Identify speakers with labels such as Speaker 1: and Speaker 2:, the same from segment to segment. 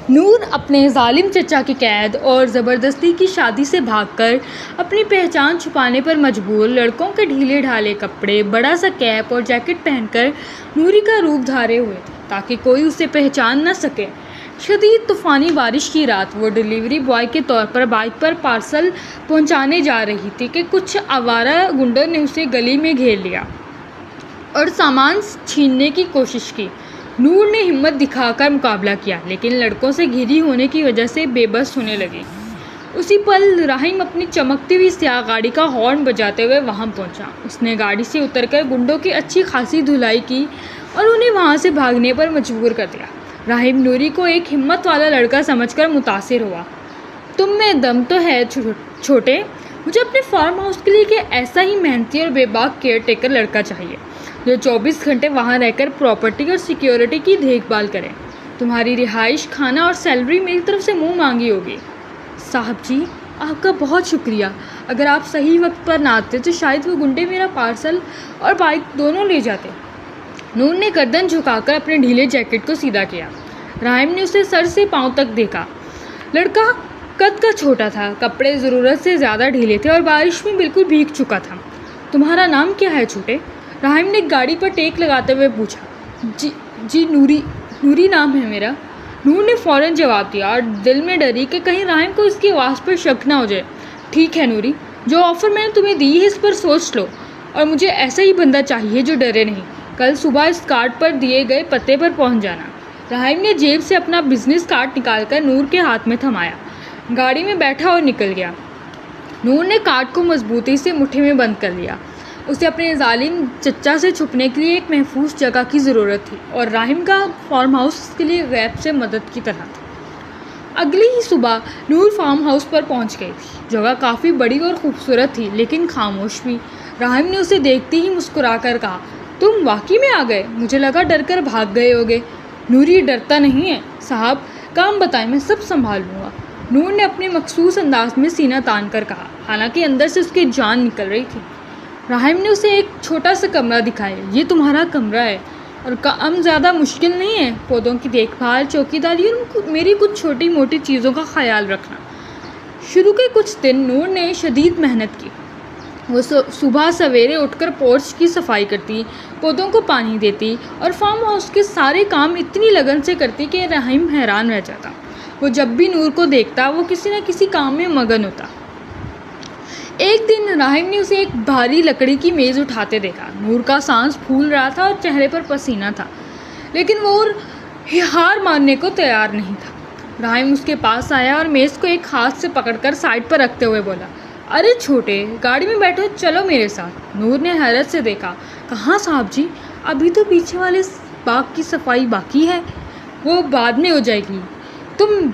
Speaker 1: نور اپنے ظالم چچا کی قید اور زبردستی کی شادی سے بھاگ کر اپنی پہچان چھپانے پر مجبور لڑکوں کے ڈھیلے ڈھالے کپڑے، بڑا سا کیپ اور جیکٹ پہن کر نوری کا روپ دھارے ہوئے تھے تاکہ کوئی اسے پہچان نہ سکے۔ شدید طوفانی بارش کی رات وہ ڈیلیوری بوائے کے طور پر بائک پر پارسل پہنچانے جا رہی تھی کہ کچھ آوارہ گنڈوں نے اسے گلی میں گھیر لیا اور سامان چھیننے کی کوشش کی۔ نور نے ہمت دکھا کر مقابلہ کیا لیکن لڑکوں سے گھری ہونے کی وجہ سے بے بس ہونے لگی۔ اسی پل رحیم اپنی چمکتی ہوئی سیاہ گاڑی کا ہارن بجاتے ہوئے وہاں پہنچا۔ اس نے گاڑی سے اتر کر گنڈوں کی اچھی خاصی دھلائی کی اور انہیں وہاں سے بھاگنے پر مجبور کر دیا۔ رحیم نوری کو ایک ہمت والا لڑکا سمجھ کر متاثر ہوا۔ تم میں دم تو ہے چھوٹے، مجھے اپنے فارم ہاؤس کے لیے ایک ایسا ہی محنتی اور بے باک کیئر ٹیکر لڑکا چاہیے جو 24 گھنٹے وہاں رہ کر پراپرٹی اور سیکیورٹی کی دیکھ بھال کرے۔ تمہاری رہائش، کھانا اور سیلری میری طرف سے منہ مانگی ہوگی۔ صاحب جی، آپ کا بہت شکریہ۔ اگر آپ صحیح وقت پر نہ آتے تو شاید وہ گنڈے میرا پارسل اور بائک دونوں لے جاتے۔ نور نے گردن جھکا کر اپنے ڈھیلے جیکٹ کو سیدھا کیا۔ رحیم نے اسے سر سے پاؤں تک دیکھا۔ لڑکا قد کا چھوٹا تھا، کپڑے ضرورت سے زیادہ ڈھیلے تھے اور بارش میں بالکل بھیگ چکا تھا۔ تمہارا نام کیا ہے چھوٹے؟ رحیم نے گاڑی پر ٹیک لگاتے ہوئے پوچھا۔ جی نوری نام ہے میرا، نور نے فوراً جواب دیا اور دل میں ڈری کہ کہیں رحیم کو اس کی آواز پر شک نہ ہو جائے۔ ٹھیک ہے نوری، جو آفر میں نے تمہیں دی ہے اس پر سوچ لو، اور مجھے ایسا ہی بندہ چاہیے جو ڈرے نہیں۔ کل صبح اس کارڈ پر دیے گئے پتے پر پہنچ جانا۔ رحیم نے جیب سے اپنا بزنس کارڈ نکال کر نور کے ہاتھ میں تھمایا، گاڑی میں بیٹھا اور نکل گیا۔ نور نے کارڈ کو مضبوطی سے مٹھی میں بند کر لیا۔ اسے اپنے ظالم چچا سے چھپنے کے لیے ایک محفوظ جگہ کی ضرورت تھی اور رحیم کا فارم ہاؤس اس کے لیے غیب سے مدد کی طرح تھا۔ اگلی ہی صبح نور فارم ہاؤس پر پہنچ گئی تھی۔ جگہ کافی بڑی اور خوبصورت تھی لیکن خاموش بھی۔ رحیم نے اسے دیکھتے ہی مسکرا کر کہا، تم واقعی میں آ گئے؟ مجھے لگا ڈر کر بھاگ گئے ہوگے۔ نوری ڈرتا نہیں ہے صاحب، کام بتائیں، میں سب سنبھال لوں گا، نور نے اپنے مخصوص انداز میں سینہ تان کر کہا، حالانکہ اندر سے اس کی جان نکل رہی تھی۔ رحیم نے اسے ایک چھوٹا سا کمرہ دکھایا۔ یہ تمہارا کمرہ ہے اور کام زیادہ مشکل نہیں ہے، پودوں کی دیکھ بھال، چوکیداری اور میری کچھ چھوٹی موٹی چیزوں کا خیال رکھنا۔ شروع کے کچھ دن نور نے شدید محنت کی۔ وہ صبح سویرے اٹھ کر پورچ کی صفائی کرتی، پودوں کو پانی دیتی اور فارم ہاؤس کے سارے کام اتنی لگن سے کرتی کہ رحیم حیران رہ جاتا۔ وہ جب بھی نور کو دیکھتا وہ کسی نہ کسی کام میں مگن ہوتا۔ ایک دن رحیم نے اسے ایک بھاری لکڑی کی میز اٹھاتے دیکھا۔ نور کا سانس پھول رہا تھا اور چہرے پر پسینہ تھا، لیکن وہ ہار ماننے کو تیار نہیں تھا۔ رحیم اس کے پاس آیا اور میز کو ایک ہاتھ سے پکڑ کر سائڈ پر رکھتے ہوئے بولا، ارے چھوٹے، گاڑی میں بیٹھو، چلو میرے ساتھ۔ نور نے حیرت سے دیکھا، کہاں صاحب جی؟ ابھی تو پیچھے والے باغ کی صفائی باقی ہے، وہ بعد میں ہو جائے گی۔ تم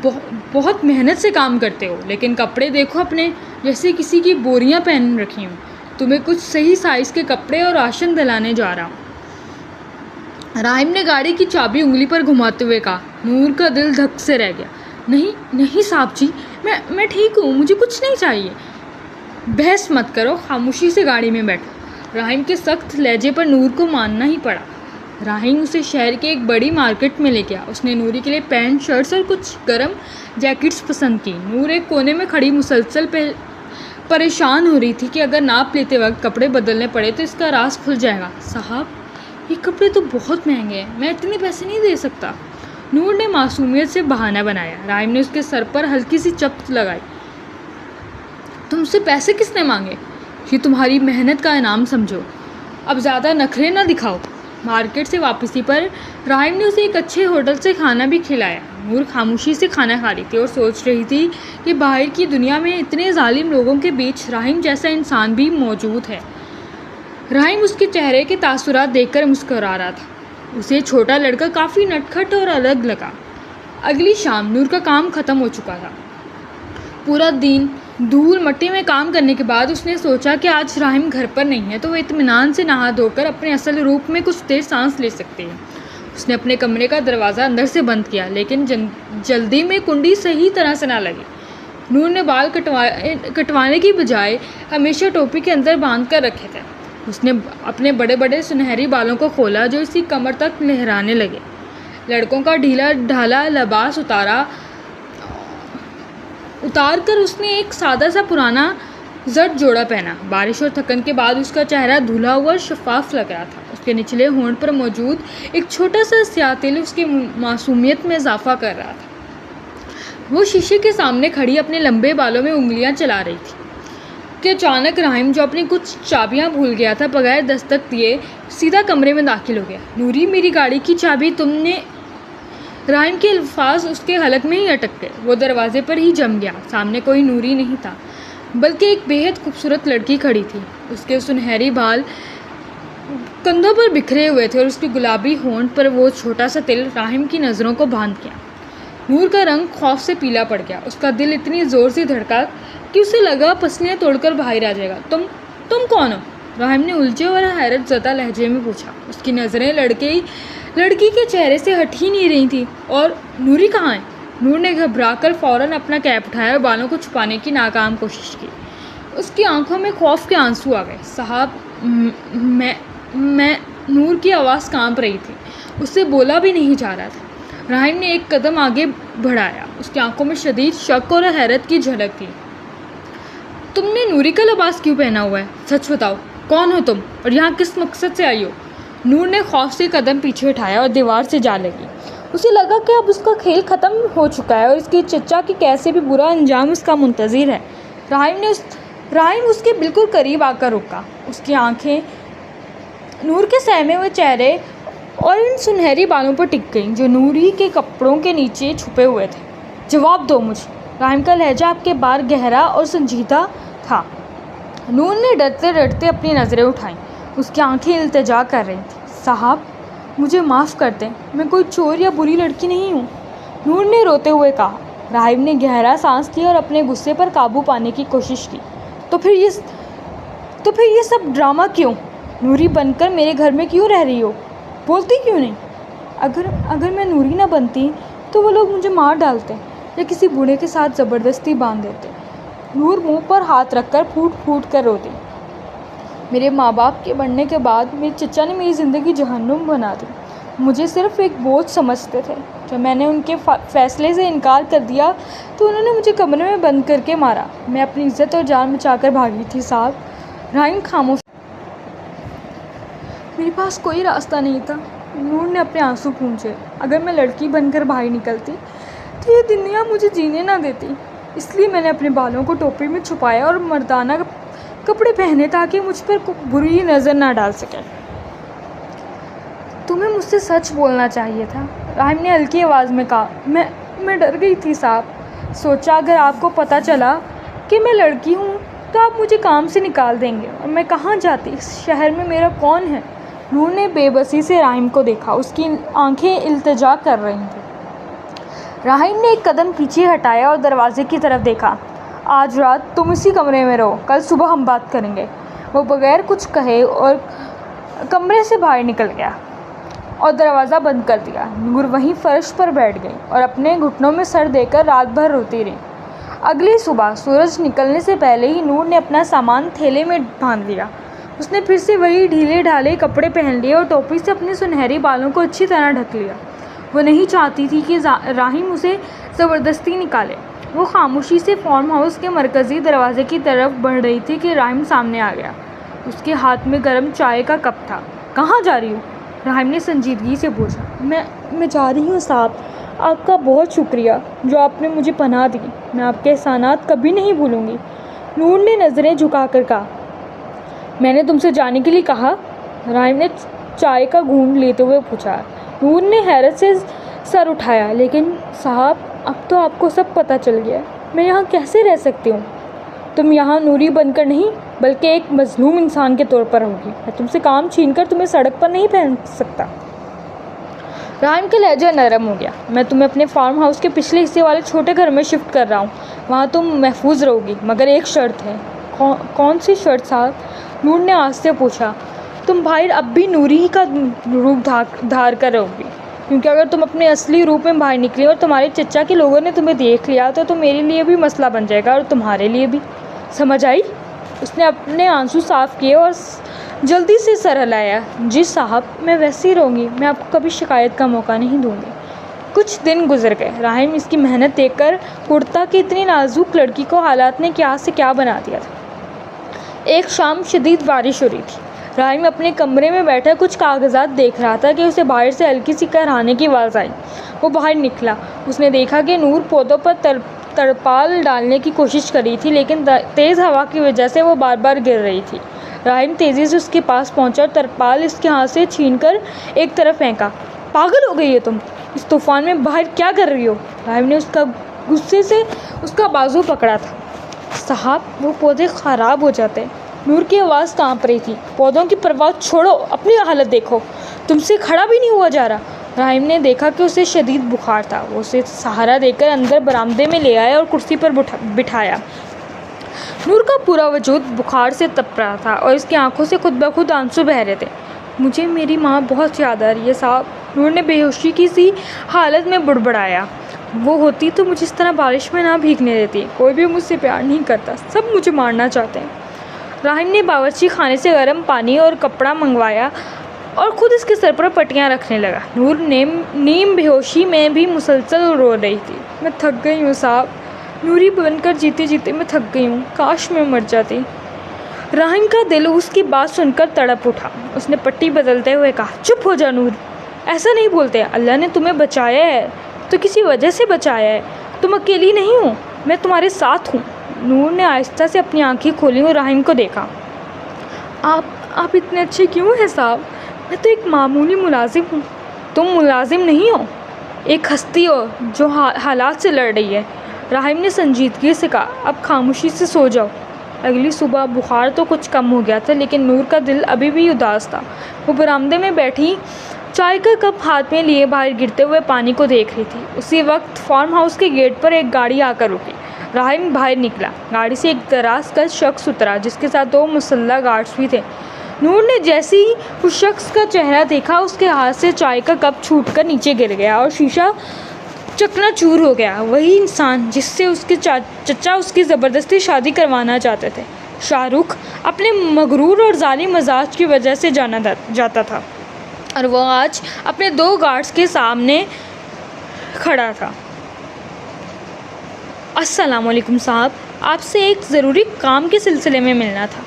Speaker 1: بہت محنت سے کام کرتے ہو، لیکن کپڑے دیکھو اپنے، جیسے کسی کی بوریاں پہن رکھی ہوں۔ تمہیں کچھ صحیح سائز کے کپڑے اور راشن دلانے جا رہا ہوں۔ رحیم نے گاڑی کی چابی انگلی پر گھماتے ہوئے کہا۔ نور کا دل دھک سے رہ گیا۔ نہیں صاحب جی، میں ٹھیک ہوں، مجھے کچھ نہیں چاہیے۔ بحث مت کرو، خاموشی سے گاڑی میں بیٹھو۔ رحیم کے سخت لہجے پر نور کو ماننا ہی پڑا۔ رحیم اسے شہر کے ایک بڑی مارکیٹ میں لے گیا۔ اس نے نوری کے لیے پینٹ، شرٹس اور کچھ گرم جیکٹس پسند کی۔ نور ایک کونے میں کھڑی مسلسل پریشان ہو رہی تھی کہ اگر ناپ لیتے وقت کپڑے بدلنے پڑے تو اس کا راز کھل جائے گا۔ صاحب، یہ کپڑے تو بہت مہنگے ہیں، میں اتنے پیسے نہیں دے سکتا، نور نے معصومیت سے بہانہ بنایا۔ رحیم نے اس کے سر پر ہلکی سی چپت لگائی۔ تم سے پیسے کس نے مانگے؟ یہ تمہاری محنت کا انعام سمجھو، اب زیادہ نخرے نہ دکھاؤ۔ مارکیٹ سے واپسی پر رحیم نے اسے ایک اچھے ہوٹل سے کھانا بھی کھلایا۔ نور خاموشی سے کھانا کھا رہی تھی اور سوچ رہی تھی کہ باہر کی دنیا میں اتنے ظالم لوگوں کے بیچ رحیم جیسا انسان بھی موجود ہے۔ رحیم اس کے چہرے کے تاثرات دیکھ کر مسکرا رہا تھا۔ اسے چھوٹا لڑکا کافی نٹکھٹ اور الگ لگا۔ اگلی شام نور کا کام ختم ہو چکا تھا۔ پورا دن دھول مٹی میں کام کرنے کے بعد اس نے سوچا کہ آج رحیم گھر پر نہیں ہے تو وہ اطمینان سے نہا دھو کر اپنے اصل روپ میں کچھ دیر سانس لے سکتی ہے۔ اس نے اپنے کمرے کا دروازہ اندر سے بند کیا، لیکن جلدی میں کنڈی صحیح طرح سے نہ لگی۔ نور نے بال کٹوانے کی بجائے ہمیشہ ٹوپی کے اندر باندھ کر رکھے تھے۔ اس نے اپنے بڑے بڑے سنہری بالوں کو کھولا جو اسی کمر تک لہرانے لگے۔ لڑکوں کا ڈھیلا ڈھالا لباس اتار کر اس نے ایک سادہ سا پرانا زرد جوڑا پہنا۔ بارش اور تھکن کے بعد اس کا چہرہ دھلا ہوا اور شفاف لگ رہا تھا۔ اس کے نچلے ہونٹ پر موجود ایک چھوٹا سا سیاہ تل اس کی معصومیت میں اضافہ کر رہا تھا۔ وہ شیشے کے سامنے کھڑی اپنے لمبے بالوں میں انگلیاں چلا رہی تھی کہ اچانک رحیم، جو اپنی کچھ چابیاں بھول گیا تھا، بغیر دستک دیے سیدھا کمرے میں داخل ہو گیا۔ نوری، میری گاڑی کی چابی تم نے؟ رحیم کے الفاظ اس کے حلق میں ہی اٹک گئے۔ وہ دروازے پر ہی جم گیا۔ سامنے کوئی نوری نہیں تھا، بلکہ ایک بے حد خوبصورت لڑکی کھڑی تھی۔ اس کے سنہری بال کندھوں پر بکھرے ہوئے تھے اور اس کے گلابی ہونٹ پر وہ چھوٹا سا تل رحیم کی نظروں کو باندھ گیا۔ نور کا رنگ خوف سے پیلا پڑ گیا۔ اس کا دل اتنی زور سے دھڑکا کہ اسے لگا پسلیاں توڑ کر باہر آ جائے گا۔ تم کون ہو؟ رحیم نے الجھے اور حیرت زدہ لہجے میں پوچھا۔ اس کی نظریں لڑکی کے چہرے سے ہٹ ہی نہیں رہی تھیں۔ اور نوری کہاں ہے؟ نور نے گھبرا کر فوراً اپنا کیپ اٹھایا اور بالوں کو چھپانے کی ناکام کوشش کی۔ اس کی آنکھوں میں خوف کے آنسو آ گئے۔ صاحب، میں نور کی آواز کانپ رہی تھی۔ اس سے بولا بھی نہیں جا رہا تھا۔ رحیم نے ایک قدم آگے بڑھایا۔ اس کی آنکھوں میں شدید شک اور حیرت کی جھلک تھی۔ تم نے نوری کا لباس کیوں پہنا ہوا ہے؟ سچ بتاؤ، کون ہو تم اور یہاں کس مقصد سے آئی ہو؟ نور نے خوف سے قدم پیچھے اٹھایا اور دیوار سے جا لگی۔ اسے لگا کہ اب اس کا کھیل ختم ہو چکا ہے اور اس کے چچا کی کیسے بھی برا انجام اس کا منتظر ہے۔ رحیم اس کے بالکل قریب آ کر رکا۔ اس کی آنکھیں نور کے سہمے ہوئے چہرے اور ان سنہری بالوں پر ٹک گئیں جو نوری کے کپڑوں کے نیچے چھپے ہوئے تھے۔ جواب دو مجھے۔ رحیم کا لہجہ اب کے بار گہرا اور سنجیدہ تھا۔ نور نے ڈرتے ڈرتے اپنی نظریں اٹھائیں۔ اس کی آنکھیں التجا کر رہی تھیں۔ صاحب، مجھے معاف کر دیں، میں کوئی چور یا بری لڑکی نہیں ہوں، نور نے روتے ہوئے کہا۔ رحیم نے گہرا سانس لیا اور اپنے غصے پر قابو پانے کی کوشش کی۔ تو پھر یہ سب ڈرامہ کیوں؟ نوری بن کر میرے گھر میں کیوں رہ رہی ہو؟ بولتی کیوں نہیں؟ اگر میں نوری نہ بنتی تو وہ لوگ مجھے مار ڈالتے یا کسی بوڑھے کے ساتھ زبردستی باندھ دیتے۔ نور منہ پر ہاتھ رکھ کر پھوٹ پھوٹ کر روتی۔ میرے ماں باپ کے بننے کے بعد میرے چچا نے میری زندگی جہنم بنا دی۔ مجھے صرف ایک بوجھ سمجھتے تھے۔ جب میں نے ان کے فیصلے سے انکار کر دیا تو انہوں نے مجھے کمرے میں بند کر کے مارا۔ میں اپنی عزت اور جان بچا کر بھاگی تھی صاحب۔ رحیم خاموش۔ میرے پاس کوئی راستہ نہیں تھا، نور نے اپنے آنسو پونچھے۔ اگر میں لڑکی بن کر باہر نکلتی تو یہ دنیا مجھے جینے نہ دیتی، اس لیے میں نے اپنے بالوں کو ٹوپی میں چھپایا اور مردانہ کپڑے پہنے تاکہ مجھ پر بری نظر نہ ڈال سکے۔ تمہیں مجھ سے سچ بولنا چاہیے تھا، رحیم نے ہلکی آواز میں کہا۔ میں ڈر گئی تھی صاحب، سوچا اگر آپ کو پتہ چلا کہ میں لڑکی ہوں تو آپ مجھے کام سے نکال دیں گے اور میں کہاں جاتی، اس شہر میں میرا کون ہے؟ نور نے بے بسی سے رحیم کو دیکھا۔ اس کی آنکھیں التجا کر رہی تھیں۔ رحیم نے ایک قدم پیچھے ہٹایا اور دروازے کی طرف دیکھا۔ آج رات تم اسی کمرے میں رہو، کل صبح ہم بات کریں گے۔ وہ بغیر کچھ کہے اور کمرے سے باہر نکل گیا اور دروازہ بند کر دیا۔ نور وہیں فرش پر بیٹھ گئی اور اپنے گھٹنوں میں سر دے کر رات بھر روتی رہی۔ اگلی صبح سورج نکلنے سے پہلے ہی نور نے اپنا سامان تھیلے میں باندھ لیا۔ اس نے پھر سے وہی ڈھیلے ڈھالے کپڑے پہن لیے اور ٹوپی سے اپنے سنہری بالوں کو اچھی طرح ڈھک لیا۔ وہ نہیں چاہتی تھی کہ رحیم اسے زبردستی نکالے۔ وہ خاموشی سے فارم ہاؤس کے مرکزی دروازے کی طرف بڑھ رہی تھی کہ رحیم سامنے آ گیا۔ اس کے ہاتھ میں گرم چائے کا کپ تھا۔ کہاں جا رہی ہو؟ رحیم نے سنجیدگی سے پوچھا۔ میں جا رہی ہوں صاحب، آپ کا بہت شکریہ جو آپ نے مجھے پناہ دی، میں آپ کے احسانات کبھی نہیں بھولوں گی، نور نے نظریں جھکا کر کہا۔ میں نے تم سے جانے کے لیے کہا؟ رحیم نے چائے کا گھونٹ لیتے ہوئے پوچھا۔ نور نے حیرت سے سر اٹھایا۔ لیکن صاحب، اب تو آپ کو سب پتہ چل گیا، میں یہاں کیسے رہ سکتی ہوں؟ تم یہاں نوری بن کر نہیں بلکہ ایک مظلوم انسان کے طور پر ہوگی۔ میں تم سے کام چھین کر تمہیں سڑک پر نہیں پھینک سکتا۔ رحیم کا لہجہ نرم ہو گیا۔ میں تمہیں اپنے فارم ہاؤس کے پچھلے حصے والے چھوٹے گھر میں شفٹ کر رہا ہوں، وہاں تم محفوظ رہو گی، مگر ایک شرط ہے۔ کون سی شرط صاحب؟ نور نے آج سے پوچھا۔ تم باہر اب بھی نوری کا روپ دھار کر رہو گی، کیونکہ اگر تم اپنے اصلی روپ میں باہر نکلی اور تمہارے چچا کے لوگوں نے تمہیں دیکھ لیا تو میرے لیے بھی مسئلہ بن جائے گا اور تمہارے لیے بھی، سمجھ آئی؟ اس نے اپنے آنسو صاف کیے اور جلدی سے سر ہلایا۔ جی صاحب، میں ویسے ہی رہوں گی، میں آپ کو کبھی شکایت کا موقع نہیں دوں گی۔ کچھ دن گزر گئے۔ راحم اس کی محنت دیکھ کر کرتا کہ اتنی نازک لڑکی کو حالات نے کیا سے کیا بنا دیا تھا۔ ایک شام شدید بارش ہو رہی تھی۔ راحم اپنے کمرے میں بیٹھا کچھ کاغذات دیکھ رہا تھا کہ اسے باہر سے ہلکی سی کہرانے کی آواز آئی۔ وہ باہر نکلا۔ اس نے دیکھا کہ نور پودوں پر ترپال ڈالنے کی کوشش کر رہی تھی، لیکن تیز ہوا کی وجہ سے وہ بار بار گر رہی تھی۔ راحم تیزی سے اس کے پاس پہنچا اور ترپال اس کے ہاتھ سے چھین کر ایک طرف پھینکا۔ پاگل ہو گئی ہو تم؟ اس طوفان میں باہر کیا کر رہی ہو؟ راحم نے غصے سے اس کا بازو پکڑا تھا۔ صاحب، وہ پودے خراب ہو جاتے۔ نور کی آواز کانپ رہی تھی۔ پودوں کی پرواہ چھوڑو، اپنی حالت دیکھو، تم سے کھڑا بھی نہیں ہوا جا رہا۔ راحم نے دیکھا کہ اسے شدید بخار تھا۔ وہ اسے سہارا دے کر اندر برآمدے میں لے آیا اور کرسی پر بٹھایا۔ نور کا پورا وجود بخار سے تپ رہا تھا اور اس کی آنکھوں سے خود بخود آنسو بہہ رہے تھے۔ مجھے میری ماں بہت یاد آ رہی ہے صاحب، نور نے بے ہوشی کی سی حالت میں بڑبڑایا۔ وہ ہوتی تو مجھے اس طرح بارش میں نہ بھیگنے دیتی۔ کوئی بھی مجھ سے پیار نہیں کرتا، سب مجھے مارنا چاہتے ہیں۔ راحم نے باورچی خانے سے گرم پانی اور کپڑا منگوایا اور خود اس کے سر پر پٹیاں رکھنے لگا۔ نور نیم بے ہوشی میں بھی مسلسل رو رہی تھی۔ میں تھک گئی ہوں صاحب، نوری بن کر جیتے جیتے میں تھک گئی ہوں، کاش میں مر جاتی۔ راحم کا دل اس کی بات سن کر تڑپ اٹھا۔ اس نے پٹی بدلتے ہوئے کہا، چپ ہو جا نور، ایسا نہیں بولتے۔ اللہ نے تمہیں بچایا ہے تو کسی وجہ سے بچایا ہے، تم اکیلی نہیں ہو، میں تمہارے ساتھ ہوں۔ نور نے آہستہ سے اپنی آنکھیں کھولی اور راحم کو دیکھا۔ آپ اتنے اچھے کیوں ہیں صاحب؟ میں تو ایک معمولی ملازم ہوں۔ تم ملازم نہیں ہو، ایک ہستی ہو جو حالات سے لڑ رہی ہے۔ راحم نے سنجیدگی سے کہا، اب خاموشی سے سو جاؤ۔ اگلی صبح بخار تو کچھ کم ہو گیا تھا، لیکن نور کا دل ابھی بھی اداس تھا۔ وہ برآمدے میں بیٹھی چائے کا کپ ہاتھ میں لیے باہر گرتے ہوئے پانی کو دیکھ رہی تھی۔ اسی وقت فارم ہاؤس کے گیٹ پر ایک گاڑی آ کر رکی۔ راحم باہر نکلا۔ گاڑی سے ایک دراز قد شخص اترا جس کے ساتھ 2 مسلح گارڈز بھی تھے۔ نور نے جیسے ہی اس شخص کا چہرہ دیکھا، اس کے ہاتھ سے چائے کا کپ چھوٹ کر نیچے گر گیا اور شیشہ چکنا چور ہو گیا۔ وہی انسان جس سے اس کے چچا اس کی زبردستی شادی کروانا چاہتے تھے۔ شاہ رخ اپنے مغرور اور ظالم مزاج کی وجہ سے جانا جاتا تھا، اور وہ آج اپنے 2 گارڈز کے سامنے کھڑا تھا۔ السلام علیکم صاحب، آپ سے ایک ضروری کام کے سلسلے میں ملنا تھا۔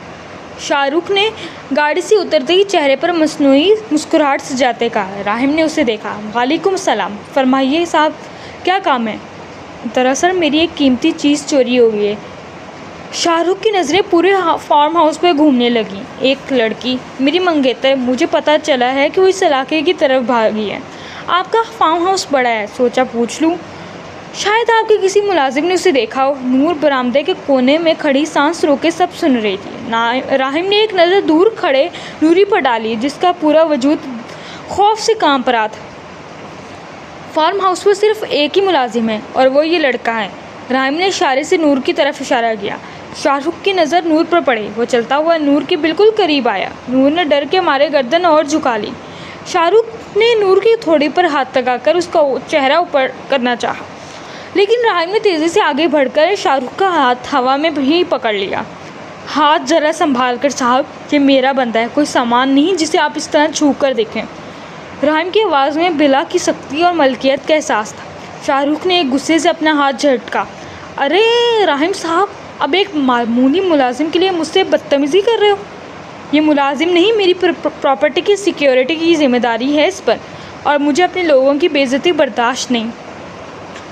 Speaker 1: شاہ رخ نے گاڑی سے اترتے ہی چہرے پر مصنوعی مسکراہٹ سجاتے کہا۔ راحم نے اسے دیکھا۔ وعلیکم السلام، فرمائیے صاحب، کیا کام ہے؟ دراصل میری ایک قیمتی چیز چوری ہو گئی ہے۔ شاہ رخ کی نظریں پورے فارم ہاؤس پہ گھومنے لگیں۔ ایک لڑکی، میری منگیتر، مجھے پتہ چلا ہے کہ وہ اس علاقے کی طرف بھاگی ہے۔ آپ کا فارم ہاؤس بڑا ہے، سوچا پوچھ لوں۔ شاید آپ کے کسی ملازم نے اسے دیکھا ہو۔ نور برآمدے کے کونے میں کھڑی سانس روکے سب سن رہی تھی۔ راحم نے ایک نظر دور کھڑے نوری پر ڈالی جس کا پورا وجود خوف سے کانپ رہا تھا۔ فارم ہاؤس پر صرف ایک ہی ملازم ہے اور وہ یہ لڑکا ہے۔ راحم نے اشارے سے نور کی طرف اشارہ کیا۔ شاہ رخ کی نظر نور پر پڑی۔ وہ چلتا ہوا نور کے بالکل قریب آیا۔ نور نے ڈر کے مارے گردن اور جھکا لی۔ شاہ رخ نے نور کی تھوڑی پر ہاتھ لگا کر اس کا چہرہ اوپر کرنا چاہا، لیکن راحم نے تیزی سے آگے بڑھ کر شاہ رخ کا ہاتھ ہوا میں بھی پکڑ لیا۔ ہاتھ ذرا سنبھال کر صاحب، یہ میرا بندہ ہے، کوئی سامان نہیں جسے آپ اس طرح چھو کر دیکھیں۔ راحم کی آواز میں بلا کی سختی اور ملکیت کا احساس تھا۔ شاہ رخ نے ایک غصے سے اپنا ہاتھ جھٹکا۔ ارے راحم صاحب، اب ایک معمولی ملازم کے لیے مجھ سے بدتمیزی کر رہے ہو؟ یہ ملازم نہیں، میری پراپرٹی کی سیکیورٹی کی ذمہ داری ہے اس پر، اور مجھے اپنے لوگوں کی بے عزتی برداشت نہیں۔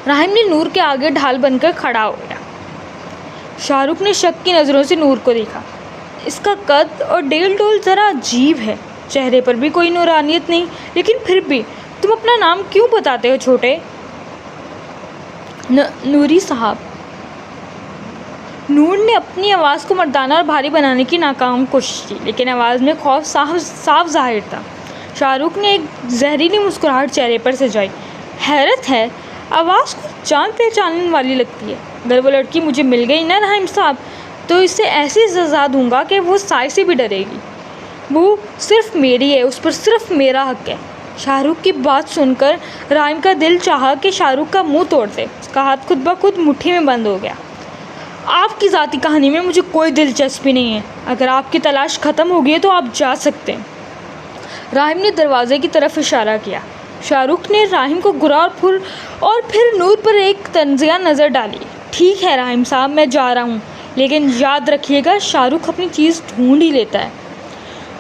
Speaker 1: راحم نے نور کے آگے ڈھال بن کر کھڑا ہو گیا۔ شاہ رخ نے شک کی نظروں سے نور کو دیکھا۔ اس کا قد اور ڈیل ڈول ذرا عجیب ہے، چہرے پر بھی کوئی نورانیت نہیں، لیکن پھر بھی تم اپنا نام کیوں بتاتے ہو چھوٹے؟ نوری صاحب۔ نور نے اپنی آواز کو مردانہ اور بھاری بنانے کی ناکام کوشش کی، لیکن آواز میں خوف صاف ظاہر تھا۔ شاہ رخ نے ایک زہریلی مسکراہٹ چہرے پر سجائی۔ حیرت ہے، آواز کو جان پہچاننے والی لگتی ہے۔ اگر وہ لڑکی مجھے مل گئی نا راحم صاحب، تو اسے ایسی سزا دوں گا کہ وہ سائے سے بھی ڈرے گی۔ وہ صرف میری ہے، اس پر صرف میرا حق ہے۔ شاہ رخ کی بات سن کر راحم کا دل چاہا کہ شاہ رخ کا منہ توڑ دے۔ اس کا ہاتھ خود بخود مٹھی میں بند ہو گیا۔ آپ کی ذاتی کہانی میں مجھے کوئی دلچسپی نہیں ہے۔ اگر آپ کی تلاش ختم ہو گئی ہے تو آپ جا سکتے ہیں۔ راحم نے دروازے کی طرف اشارہ کیا۔ شاہ رخ نے راہم کو گرا اور پھر نور پر ایک طنزیہ نظر ڈالی۔ ٹھیک ہے راہم صاحب، میں جا رہا ہوں، لیکن یاد رکھیے گا شاہ رخ اپنی چیز ڈھونڈ ہی لیتا ہے۔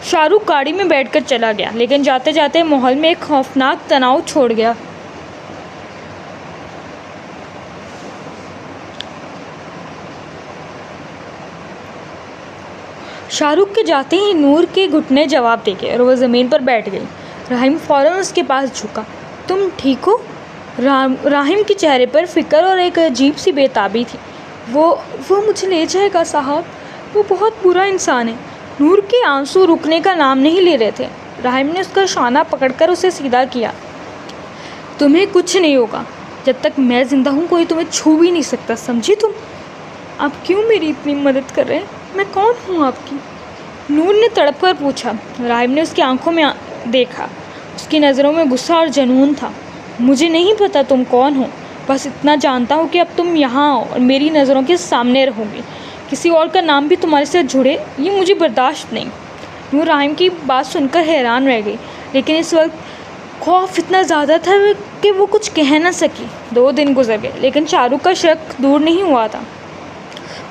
Speaker 1: شاہ رخ گاڑی میں بیٹھ کر چلا گیا، لیکن جاتے جاتے ماحول میں ایک خوفناک تناؤ چھوڑ گیا۔ شاہ رخ کے جاتے ہی نور کے گھٹنے جواب دے گئے اور وہ زمین پر بیٹھ گئی۔ راہم فوراً اس کے پاس جھکا۔ تم ٹھیک ہو؟ راہم کے چہرے پر فکر اور ایک عجیب سی بے تابی تھی۔ وہ مجھے لے جائے گا صاحب، وہ بہت برا انسان ہے۔ نور کے آنسو رکنے کا نام نہیں لے رہے تھے۔ راہم نے اس کا شانہ پکڑ کر اسے سیدھا کیا۔ تمہیں کچھ نہیں ہوگا، جب تک میں زندہ ہوں کوئی تمہیں چھو بھی نہیں سکتا، سمجھی تم؟ آپ کیوں میری اتنی مدد کر رہے ہیں؟ میں کون ہوں آپ کی؟ نور نے تڑپ کر پوچھا۔ راہم نے اس کی آنکھوں میں دیکھا، اس کی نظروں میں غصہ اور جنون تھا۔ مجھے نہیں پتا تم کون ہو، بس اتنا جانتا ہوں کہ اب تم یہاں ہو اور میری نظروں کے سامنے رہو گی۔ کسی اور کا نام بھی تمہارے سے جڑے یہ مجھے برداشت نہیں۔ نور راہم کی بات سن کر حیران رہ گئی، لیکن اس وقت خوف اتنا زیادہ تھا کہ وہ کچھ کہہ نہ سکی۔ 2 دن گزر گئے، لیکن شاہ رخ کا شک دور نہیں ہوا تھا۔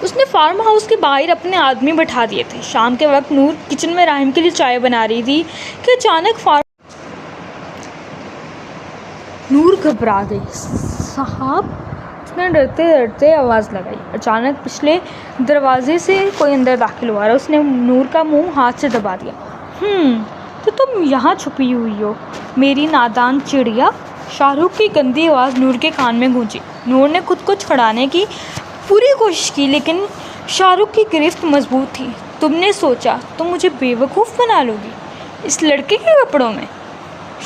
Speaker 1: اس نے فارم ہاؤس کے باہر اپنے آدمی بٹھا دیے تھے۔ شام کے وقت نور کچن میں راہم کے لیے چائے بنا رہی تھی کہ اچانک نور گھبرا گئی۔ صاحب، اس نے ڈرتے ڈرتے آواز لگائی۔ اچانک پچھلے دروازے سے کوئی اندر داخل ہوا اور اس نے نور کا منہ ہاتھ سے دبا دیا۔ تو تم یہاں چھپی ہوئی ہو میری نادان چڑیا؟ شاہ رخ کی گندی آواز نور کے کان میں گونجی۔ نور نے خود کو چھڑانے کی پوری کوشش کی، لیکن شاہ رخ کی گرفت مضبوط تھی۔ تم نے سوچا تم مجھے بے وقوف بنا لو گی اس لڑکے کے کپڑوں میں؟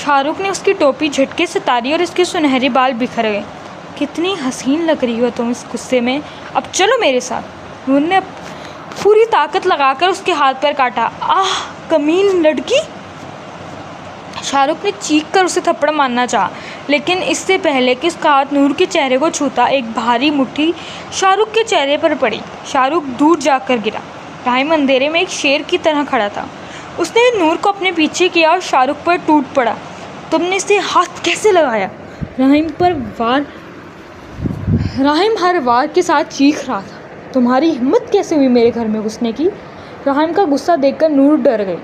Speaker 1: شاہ رخ نے اس کی ٹوپی جھٹکے سے اتاری اور اس کے سنہرے بال بکھر گئے۔ کتنی حسین لگ رہی ہو تم اس غصے میں، اب چلو میرے ساتھ۔ نور نے پوری طاقت لگا کر اس کے ہاتھ پر کاٹا۔ آہ کمین لڑکی! شاہ رخ نے چیخ کر اسے تھپڑ مارنا چاہا، لیکن اس سے پہلے کہ اس کا ہاتھ نور کے چہرے کو چھوتا ایک بھاری مٹھی شاہ رخ کے چہرے پر پڑی۔ شاہ رخ دور جا کر گرا۔ راہم اندھیرے میں ایک شیر کی طرح کھڑا تھا۔ اس نے نور کو اپنے پیچھے کیا اور شاہ رخ پر ٹوٹ پڑا۔ تم نے اسے ہاتھ کیسے لگایا؟ راہم ہر وار کے ساتھ چیخ رہا تھا۔ تمہاری ہمت کیسے ہوئی میرے گھر میں گھسنے کی؟ راہم کا غصہ دیکھ کر نور ڈر گئی۔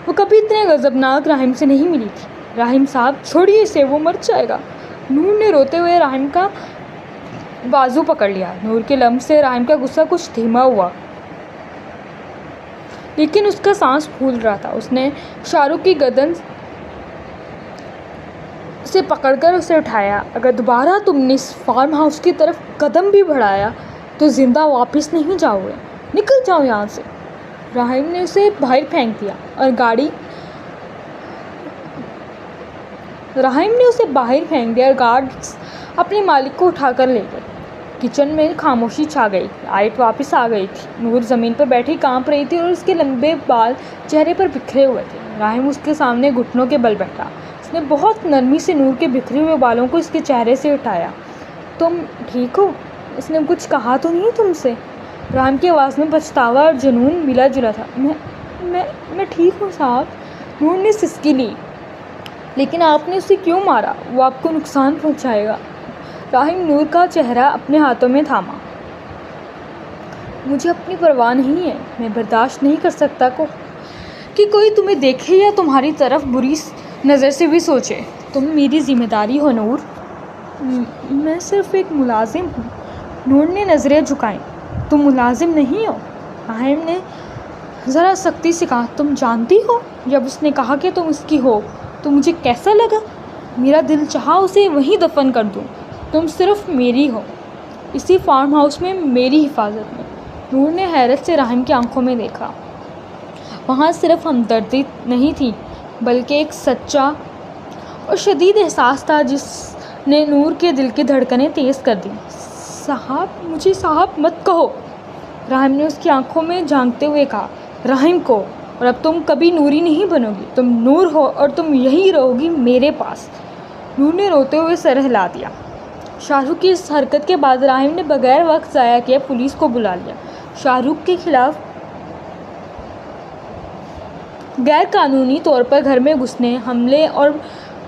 Speaker 1: وہ کبھی اتنے غضبناک راہم سے نہیں ملی تھی۔ راہم صاحب چھوڑیے اسے، وہ مر جائے گا۔ نور نے روتے ہوئے راہم کا بازو پکڑ لیا۔ نور کے لمس سے راہم کا غصہ کچھ دھیما ہوا، لیکن اس کا سانس پھول رہا تھا۔ اس نے شاہ رخ کی گردن سے پکڑ کر اسے اٹھایا۔ اگر دوبارہ تم نے اس فارم ہاؤس کی طرف قدم بھی بڑھایا تو زندہ واپس نہیں جاؤ گے، نکل جاؤ یہاں سے۔ راہم نے اسے باہر پھینک دیا اور گارڈز اپنے مالک کو اٹھا کر لے گئے۔ کچن میں خاموشی چھا گئی۔ لائٹ واپس آ گئی تھی۔ نور زمین پر بیٹھی کانپ رہی تھی اور اس کے لمبے بال چہرے پر بکھرے ہوئے تھے۔ راہم اس کے سامنے گھٹنوں کے بل بیٹھا۔ اس نے بہت نرمی سے نور کے بکھرے ہوئے بالوں کو اس کے چہرے سے اٹھایا۔ تم ٹھیک ہو؟ اس نے کچھ کہا تو نہیں تم سے؟ راہم کی آواز میں پچھتاوا اور جنون ملا جلا تھا۔ میں ٹھیک ہوں صاحب۔ نور نے سسکی لی۔ لیکن آپ نے اسے کیوں مارا؟ وہ آپ کو نقصان پہنچائے گا۔ راہم نور کا چہرہ اپنے ہاتھوں میں تھاما۔ مجھے اپنی پرواہ نہیں ہے۔ میں برداشت نہیں کر سکتا کہ کوئی تمہیں دیکھے یا تمہاری طرف بری نظر سے بھی سوچے۔ تم میری ذمہ داری ہو نور۔ میں صرف ایک ملازم ہوں۔ نور نے نظریں جھکائیں۔ تم ملازم نہیں ہو۔ راہم نے ذرا سختی سے کہا۔ تم جانتی ہو جب اس نے کہا کہ تم اس کی ہو تو مجھے کیسا لگا؟ میرا دل چاہا اسے وہیں دفن کر دوں۔ تم صرف میری ہو، اسی فارم ہاؤس میں میری حفاظت میں۔ نور نے حیرت سے راہم کی آنکھوں میں دیکھا۔ وہاں صرف ہمدردی نہیں تھی، بلکہ ایک سچا اور شدید احساس تھا جس نے نور کے دل کی دھڑکنیں تیز کر دیں۔ صاحب، مجھے صاحب مت کہو، راہم نے اس کی آنکھوں میں جھانکتے ہوئے کہا۔ راہم کو، اور اب تم کبھی نوری نہیں بنو گی۔ تم نور ہو اور تم یہی رہو گی میرے پاس۔ نور نے روتے ہوئے سر ہلا دیا۔ شاہ رخ کی اس حرکت کے بعد راہم نے بغیر وقت ضائع کیے پولیس کو بلا لیا۔ شاہ رخ کے خلاف غیر قانونی طور پر گھر میں گھسنے، حملے اور